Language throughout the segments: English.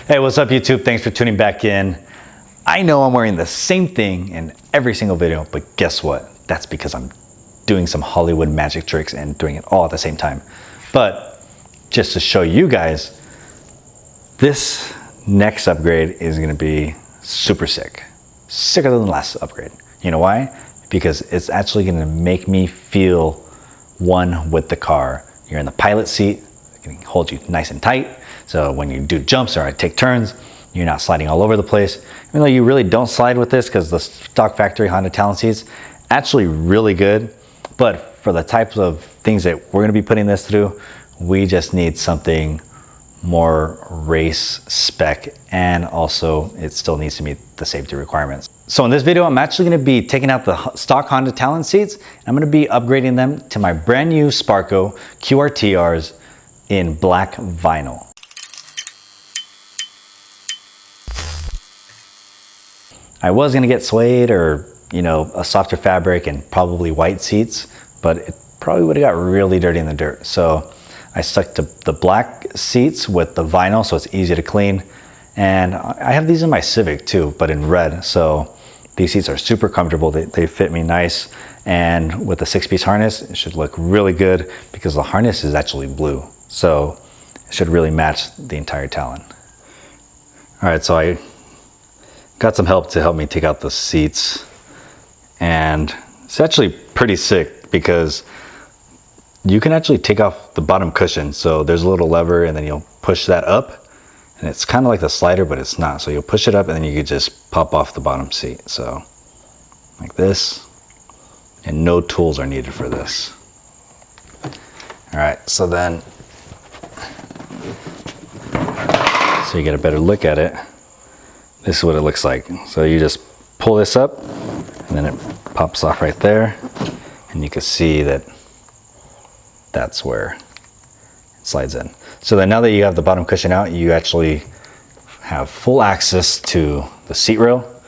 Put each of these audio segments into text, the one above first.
Hey, what's up YouTube? Thanks for tuning back in. I know I'm wearing the same thing in every single video, but guess what? That's because I'm doing some Hollywood magic tricks and doing it all at the same time. But just to show you guys, this next upgrade is gonna be super sick. Sicker than the last upgrade. You know why? Because it's actually gonna make me feel one with the car. You're in the pilot seat, it can hold you nice and tight. So when you do jumps or I take turns, you're not sliding all over the place. Even though you really don't slide with this because the stock factory Honda Talon seats, actually really good. But for the types of things that we're gonna be putting this through, we just need something more race spec, and also it still needs to meet the safety requirements. So in this video, I'm actually gonna be taking out the stock Honda Talon seats. And I'm gonna be upgrading them to my brand new Sparco QRT-Rs in black vinyl. I was gonna get suede or, you know, a softer fabric and probably white seats, but it probably would have got really dirty in the dirt. So I stuck to the black seats with the vinyl so it's easy to clean. And I have these in my Civic too, but in red. So these seats are super comfortable. They fit me nice. And with the 6-piece harness, it should look really good because the harness is actually blue. So it should really match the entire Talon. All right, so I got some help to help me take out the seats, and it's actually pretty sick because you can actually take off the bottom cushion. So there's a little lever and then you'll push that up, and it's kind of like the slider, but it's not. So you'll push it up and then you can just pop off the bottom seat. So like this, and no tools are needed for this. All right, so then, so you get a better look at it. This is what it looks like. So you just pull this up and then it pops off right there. And you can see that that's where it slides in. So then now that you have the bottom cushion out, you actually have full access to the seat rail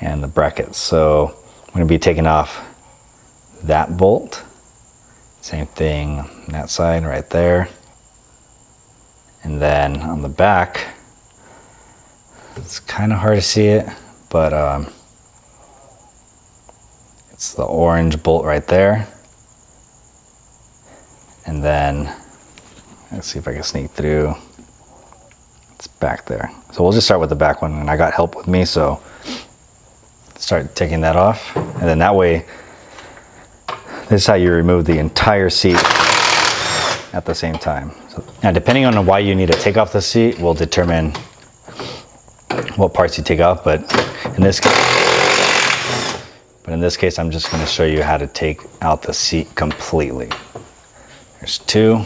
and the brackets. So I'm gonna be taking off that bolt. Same thing on that side right there. And then on the back, it's kind of hard to see it, but it's the orange bolt right there. And then, let's see if I can sneak through. It's back there. So we'll just start with the back one, and I got help with me, so start taking that off. And then that way, this is how you remove the entire seat at the same time. So now, depending on why you need to take off the seat will determine what parts you take off, but in this case, I'm just going to show you how to take out the seat completely. There's 2.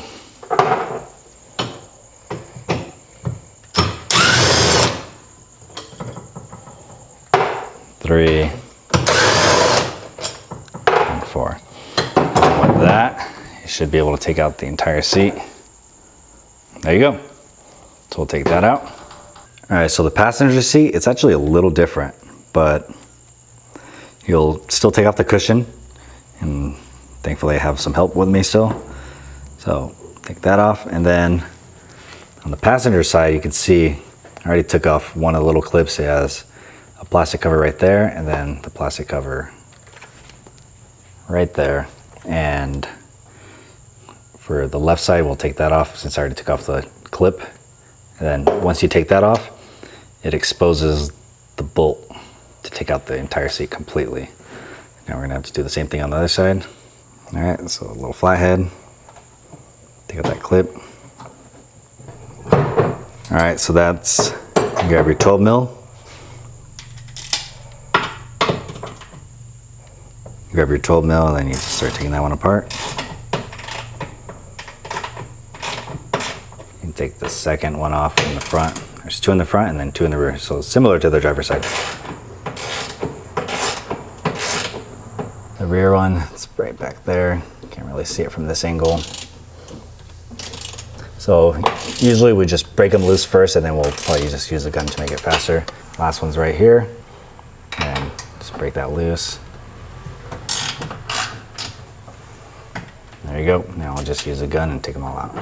3. And 4. And with that, you should be able to take out the entire seat. There you go. So we'll take that out. All right, so the passenger seat, it's actually a little different, but you'll still take off the cushion, and thankfully I have some help with me still. So take that off, and then on the passenger side, you can see I already took off one of the little clips. It has a plastic cover right there, and then the plastic cover right there. And for the left side, we'll take that off since I already took off the clip. And then once you take that off, it exposes the bolt to take out the entire seat completely. Now we're gonna have to do the same thing on the other side. All right, so a little flathead. Take out that clip. All right, so that's, you grab your 12 mil. You grab your 12 mil and then you just start taking that one apart. You can take the second one off in the front. There's 2 in the front and then 2 in the rear. So similar to the driver's side. The rear one, it's right back there. Can't really see it from this angle. So usually we just break them loose first, and then we'll probably just use a gun to make it faster. Last one's right here. And just break that loose. There you go. Now I'll just use a gun and take them all out.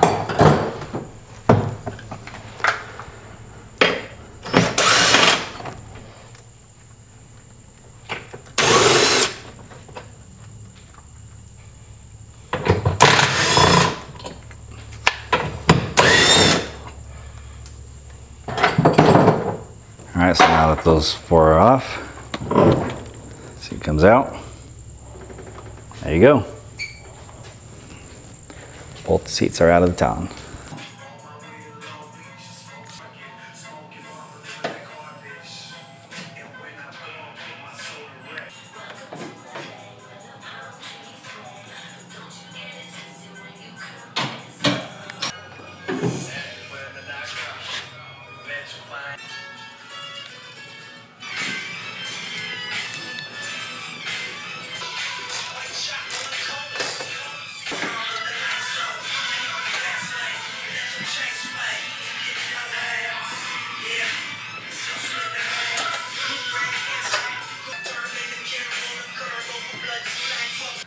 All right, so now that those 4 are off, seat comes out. There you go. Both seats are out of the Talon.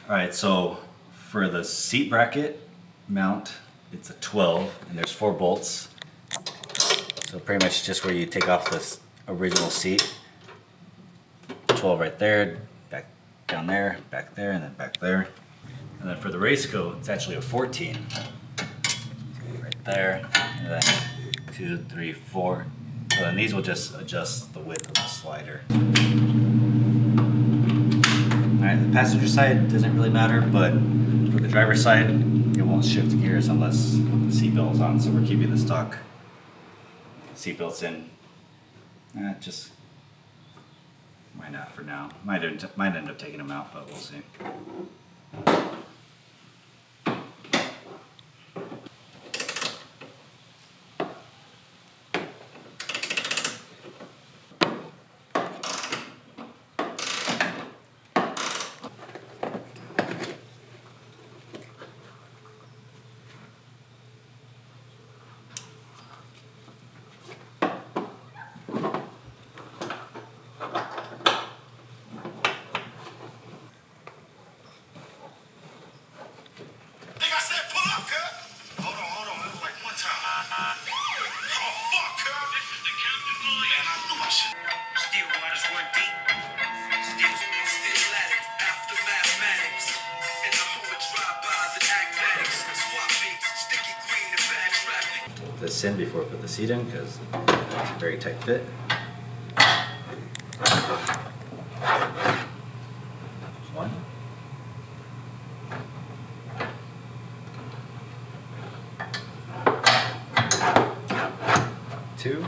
All right, so for the seat bracket mount, it's a 12 and there's 4 bolts. So pretty much just where you take off this original seat. 12 right there, back down there, and then back there. And then for the race coat, it's actually a 14. Right there, and then 2, 3, 4. So then these will just adjust the width of the slider. Alright, the passenger side doesn't really matter, but for the driver's side, it won't shift gears unless the seatbelt is on, so we're keeping the stock seatbelts in. Just why not for now? Might end up taking them out, but we'll see. This in before I put the seat in because it's a very tight fit. One. 2.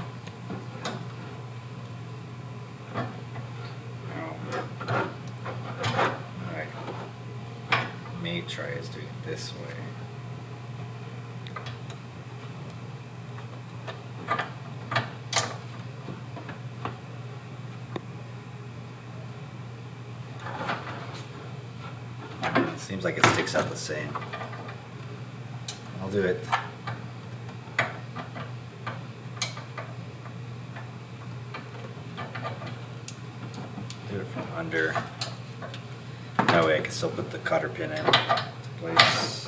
Alright. May try is doing it this way. Seems like it sticks out the same. I'll do it. Do it from under. That way I can still put the cotter pin in place.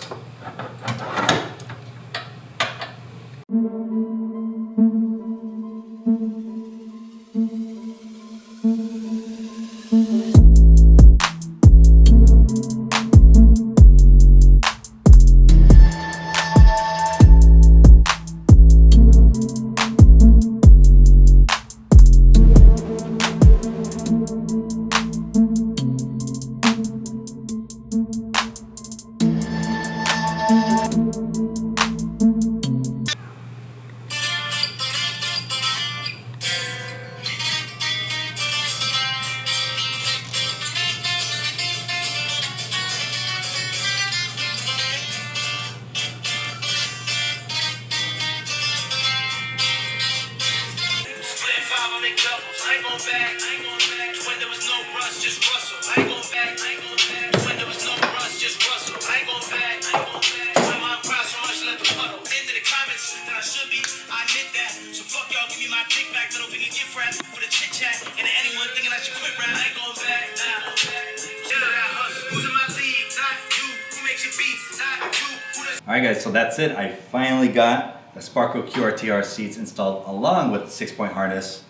Alright guys, so that's it. I finally got the Sparco QRT-R seats installed along with the 6-point harness,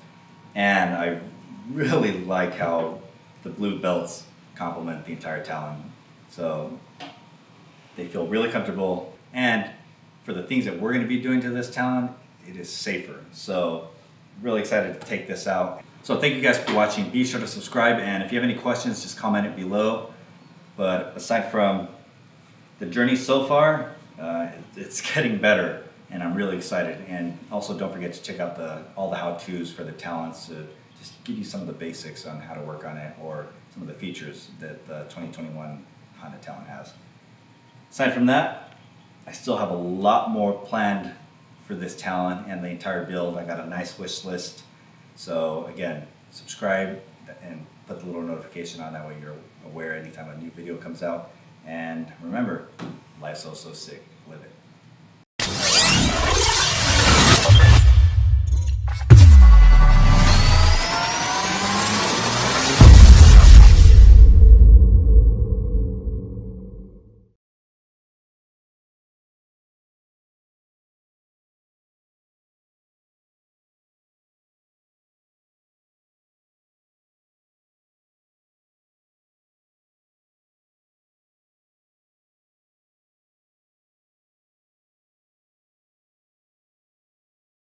and I really like how the blue belts complement the entire Talon. So they feel really comfortable, and for the things that we're going to be doing to this Talon, it is safer. So really excited to take this out. So thank you guys for watching. Be sure to subscribe, and if you have any questions, just comment it below. But aside from the journey so far, it's getting better, and I'm really excited. And also don't forget to check out all the how-tos for the Talons to just give you some of the basics on how to work on it, or some of the features that the 2021 Honda Talon has. Aside from that, I still have a lot more planned for this Talon and the entire build. I got a nice wish list. So again, subscribe and put the little notification on, that way you're aware anytime a new video comes out. And remember, life's so sick.